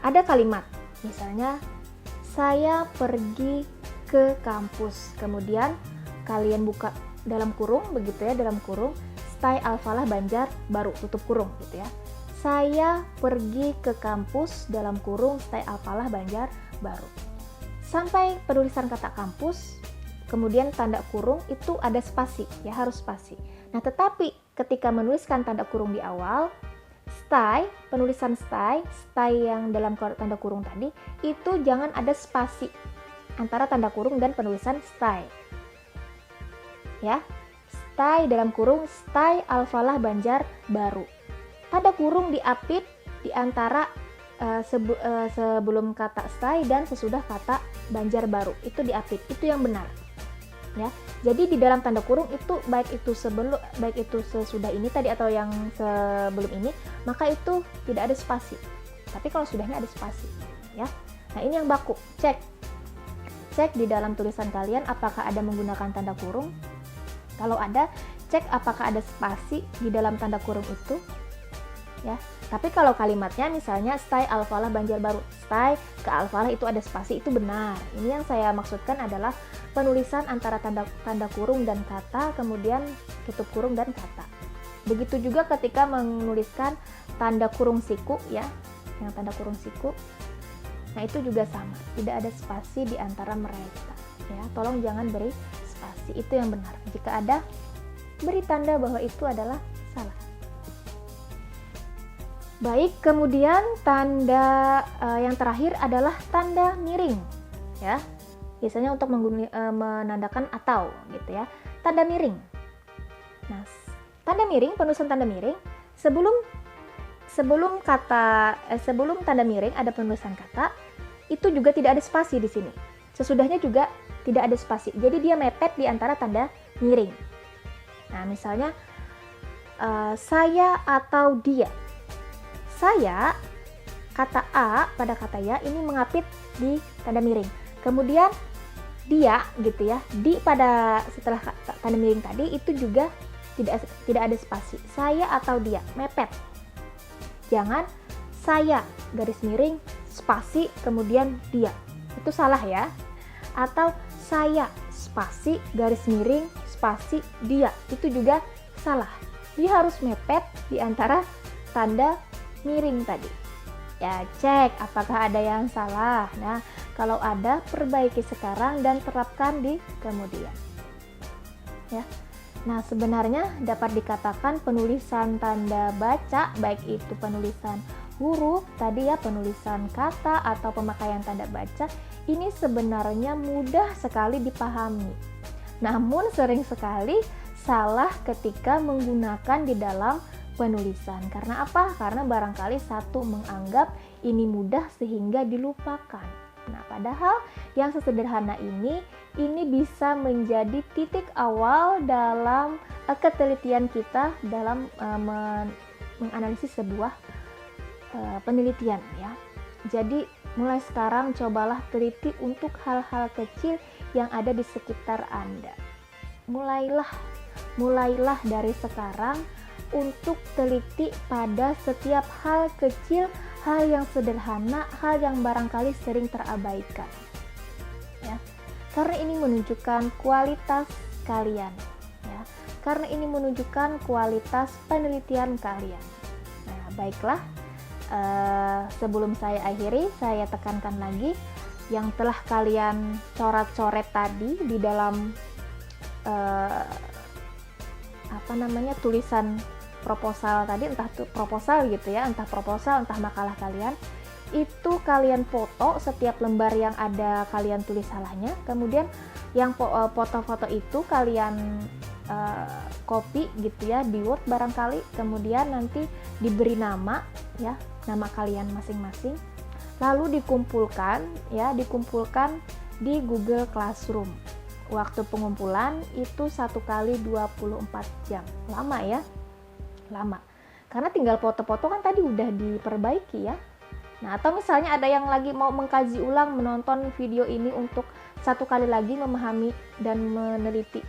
Ada kalimat, misalnya saya pergi ke kampus. Kemudian kalian buka dalam kurung begitu ya, dalam kurung Stay Al-Falah Banjar baru tutup kurung gitu ya. saya pergi ke kampus dalam kurung stay Alfalah Banjarbaru. Sampai penulisan kata kampus, kemudian tanda kurung itu ada spasi, ya harus spasi. Nah, tetapi ketika menuliskan tanda kurung di awal, penulisan stay yang dalam tanda kurung tadi, itu jangan ada spasi antara tanda kurung dan penulisan stay. Ya, stay dalam kurung stay Alfalah Banjarbaru. Tanda kurung diapit di antara sebelum kata stay dan sesudah kata Banjarbaru. Itu diapit, itu yang benar. Ya. Jadi di dalam tanda kurung itu baik itu sesudah ini tadi atau yang sebelum ini, maka itu tidak ada spasi. Tapi kalau sudahnya ada spasi, ya. Nah, ini yang baku. Cek di dalam tulisan kalian apakah ada menggunakan tanda kurung. Kalau ada, cek apakah ada spasi di dalam tanda kurung itu. Ya, tapi kalau kalimatnya misalnya stay Alfalah Banjarbaru, stay ke Alfalah itu ada spasi, itu benar. Ini yang saya maksudkan adalah penulisan antara tanda kurung dan kata, kemudian tutup kurung dan kata. Begitu juga ketika menuliskan tanda kurung siku, ya, yang tanda kurung siku. Nah, itu juga sama, tidak ada spasi di antara mereka. Ya, tolong jangan beri spasi, itu yang benar. Jika ada, beri tanda bahwa itu adalah salah. Baik, kemudian tanda yang terakhir adalah tanda miring, ya. Biasanya untuk menandakan atau, gitu ya. Tanda miring. Nah, tanda miring, penulisan tanda miring sebelum tanda miring ada penulisan kata, itu juga tidak ada spasi di sini. Sesudahnya juga tidak ada spasi. Jadi dia mepet di antara tanda miring. Nah, misalnya saya atau dia. Saya, kata A pada kata ya, ini mengapit di tanda miring. Kemudian dia, gitu ya, di pada setelah tanda miring tadi itu juga tidak ada spasi. Saya atau dia, mepet. Jangan saya garis miring spasi kemudian dia. Itu salah ya. Atau saya spasi garis miring spasi dia. Itu juga salah. Dia harus mepet di antara tanda miring tadi. Ya, cek apakah ada yang salah. Nah, kalau ada, perbaiki sekarang dan terapkan di kemudian. Ya. Nah, sebenarnya dapat dikatakan penulisan tanda baca, baik itu penulisan huruf tadi ya, penulisan kata atau pemakaian tanda baca, ini sebenarnya mudah sekali dipahami. Namun sering sekali salah ketika menggunakan di dalam penulisan. Karena apa? Karena barangkali satu menganggap ini mudah sehingga dilupakan. Nah, padahal yang sesederhana ini bisa menjadi titik awal dalam ketelitian kita dalam menganalisis sebuah penelitian ya. Jadi mulai sekarang cobalah teliti untuk hal-hal kecil yang ada di sekitar Anda. Mulailah dari sekarang untuk teliti pada setiap hal kecil, hal yang sederhana, hal yang barangkali sering terabaikan. Ya. Karena ini menunjukkan kualitas kalian, ya. Karena ini menunjukkan kualitas penelitian kalian. Nah, baiklah. Sebelum saya akhiri, saya tekankan lagi yang telah kalian coret-coret tadi di dalam tulisan proposal tadi, entah proposal gitu ya, entah proposal, entah makalah kalian, itu kalian foto setiap lembar yang ada kalian tulis salahnya, kemudian yang foto-foto itu kalian copy gitu ya di Word barangkali, kemudian nanti diberi nama ya, nama kalian masing-masing, lalu dikumpulkan di Google Classroom. Waktu pengumpulan itu 1 kali 24 jam. Lama ya? Lama. Karena tinggal foto-foto kan tadi udah diperbaiki ya. Nah, atau misalnya ada yang lagi mau mengkaji ulang, menonton video ini untuk 1 kali lagi memahami dan meneliti,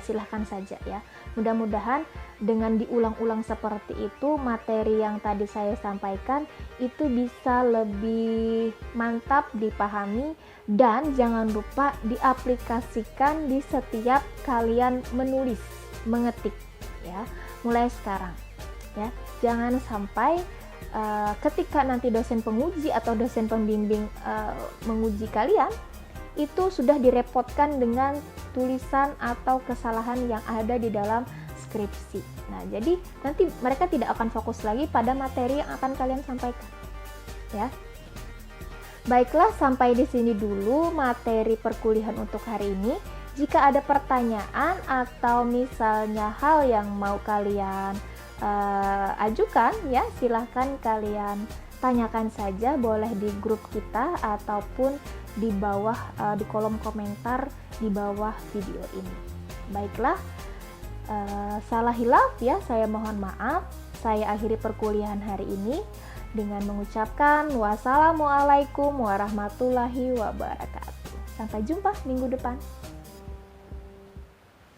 silahkan saja ya. Mudah-mudahan dengan diulang-ulang seperti itu, materi yang tadi saya sampaikan itu bisa lebih mantap dipahami, dan jangan lupa diaplikasikan di setiap kalian menulis, mengetik ya, mulai sekarang ya. Jangan sampai ketika nanti dosen penguji atau dosen pembimbing menguji kalian, itu sudah direpotkan dengan tulisan atau kesalahan yang ada di dalam skripsi. Nah, jadi nanti mereka tidak akan fokus lagi pada materi yang akan kalian sampaikan. Ya. Baiklah, sampai di sini dulu materi perkuliahan untuk hari ini. Jika ada pertanyaan atau misalnya hal yang mau kalian ajukan, ya silahkan kalian tanyakan saja, boleh di grup kita ataupun di bawah di kolom komentar di bawah video ini. Baiklah, salah hilaf ya, saya mohon maaf. Saya akhiri perkuliahan hari ini dengan mengucapkan wassalamualaikum warahmatullahi wabarakatuh. Sampai jumpa minggu depan.